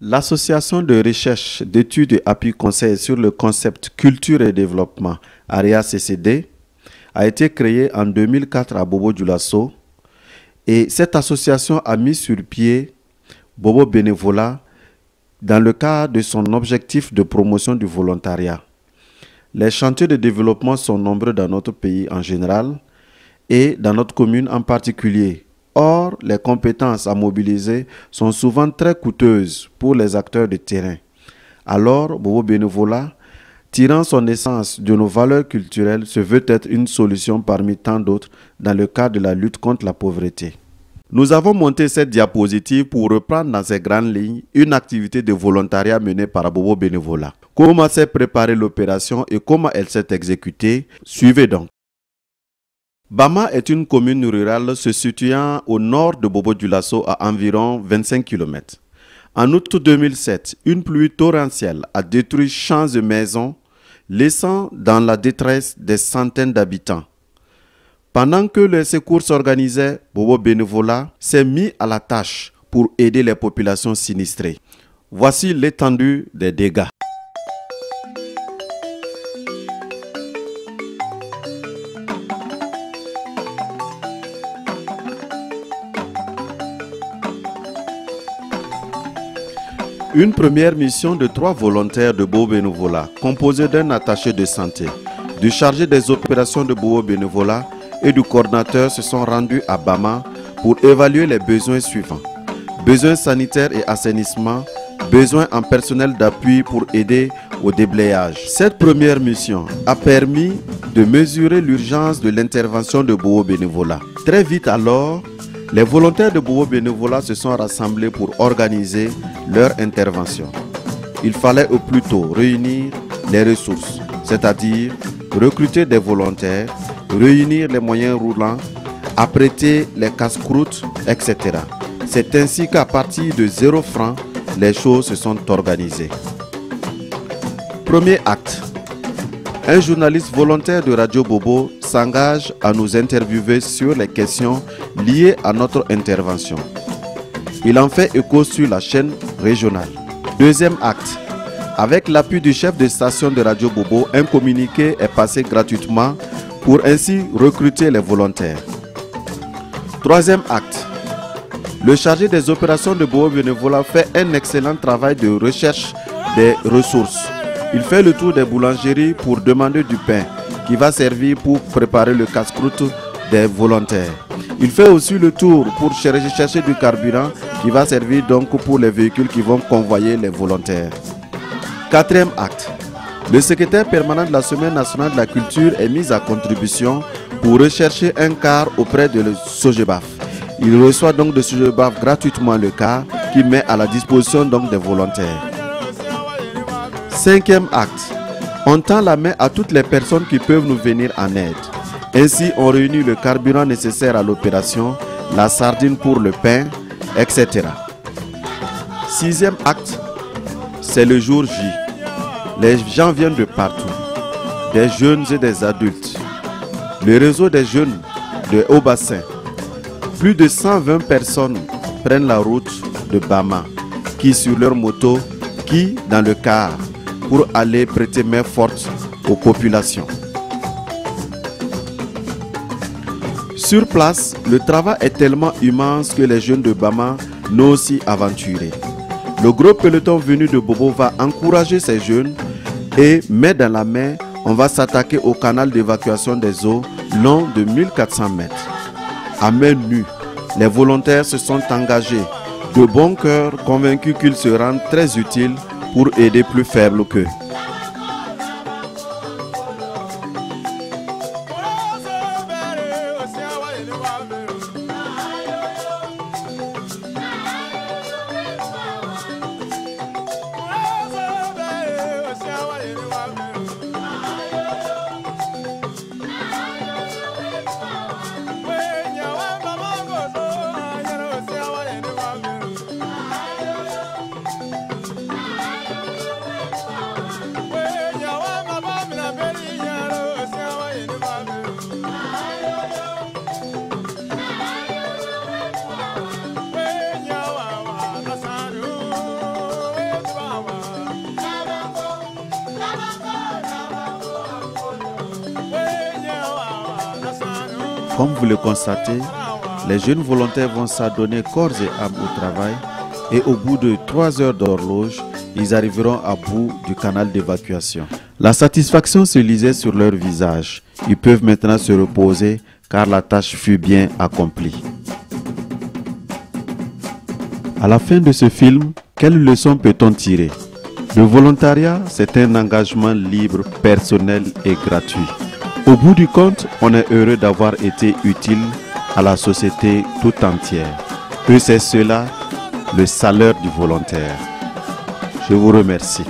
L'Association de recherche, d'études et appui conseil sur le concept culture et développement, AREA-CCD, a été créée en 2004 à Bobo-Dioulasso et cette association a mis sur pied Bobo Bénévolat dans le cadre de son objectif de promotion du volontariat. Les chantiers de développement sont nombreux dans notre pays en général et dans notre commune en particulier. Or, les compétences à mobiliser sont souvent très coûteuses pour les acteurs de terrain. Alors, Bobo Bénévolat, tirant son essence de nos valeurs culturelles, se veut être une solution parmi tant d'autres dans le cadre de la lutte contre la pauvreté. Nous avons monté cette diapositive pour reprendre dans ses grandes lignes une activité de volontariat menée par Bobo Bénévolat. Comment s'est préparée l'opération et comment elle s'est exécutée? Suivez donc. Bama est une commune rurale se situant au nord de Bobo-Dioulasso à environ 25 km. En août 2007, une pluie torrentielle a détruit champs et maisons, laissant dans la détresse des centaines d'habitants. Pendant que les secours s'organisaient, Bobo Bénévolat s'est mis à la tâche pour aider les populations sinistrées. Voici l'étendue des dégâts. Une première mission de 3 volontaires de Bobo Bénévolat, composée d'un attaché de santé, du chargé des opérations de Bobo Bénévolat et du coordinateur se sont rendus à Bama pour évaluer les besoins suivants. Besoins sanitaires et assainissement, besoins en personnel d'appui pour aider au déblayage. Cette première mission a permis de mesurer l'urgence de l'intervention de Bobo Bénévolat. Très vite alors, les volontaires de Bobo Bénévolat se sont rassemblés pour organiser leur intervention. Il fallait au plus tôt réunir les ressources, c'est-à-dire recruter des volontaires, réunir les moyens roulants, apprêter les casse-croûtes, etc. C'est ainsi qu'à partir de 0 francs, les choses se sont organisées. Premier acte. Un journaliste volontaire de Radio Bobo s'engage à nous interviewer sur les questions liées à notre intervention. Il en fait écho sur la chaîne régionale. Deuxième acte. Avec l'appui du chef de station de Radio Bobo, un communiqué est passé gratuitement pour ainsi recruter les volontaires. Troisième acte. Le chargé des opérations de Bobo Bénévolat fait un excellent travail de recherche des ressources. Il fait le tour des boulangeries pour demander du pain qui va servir pour préparer le casse-croûte des volontaires. Il fait aussi le tour pour chercher du carburant qui va servir donc pour les véhicules qui vont convoyer les volontaires. Quatrième acte. Le secrétaire permanent de la Semaine nationale de la culture est mis à contribution pour rechercher un car auprès de Sogebaf. Il reçoit donc de Sogebaf gratuitement le car qu'il met à la disposition donc des volontaires. Cinquième acte. On tend la main à toutes les personnes qui peuvent nous venir en aide. Ainsi, on réunit le carburant nécessaire à l'opération, la sardine pour le pain, etc. Sixième acte, c'est le jour J. Les gens viennent de partout, des jeunes et des adultes. Le réseau des jeunes de Haut-Bassin, plus de 120 personnes prennent la route de Bama, qui sur leur moto, qui dans le car, pour aller prêter main forte aux populations. Sur place, le travail est tellement immense que les jeunes de Bama n'osent s'y aventurer. Le gros peloton venu de Bobo va encourager ces jeunes et main dans la main, on va s'attaquer au canal d'évacuation des eaux long de 1400 mètres. À main nue, les volontaires se sont engagés de bon cœur, convaincus qu'ils se rendent très utiles pour aider plus faibles qu'eux. Comme vous le constatez, les jeunes volontaires vont s'adonner corps et âme au travail et au bout de 3 heures d'horloge, ils arriveront à bout du canal d'évacuation. La satisfaction se lisait sur leur visage. Ils peuvent maintenant se reposer car la tâche fut bien accomplie. À la fin de ce film, quelle leçon peut-on tirer? Le volontariat, c'est un engagement libre, personnel et gratuit. Au bout du compte, on est heureux d'avoir été utile à la société tout entière. Et c'est cela, le salaire du volontaire. Je vous remercie.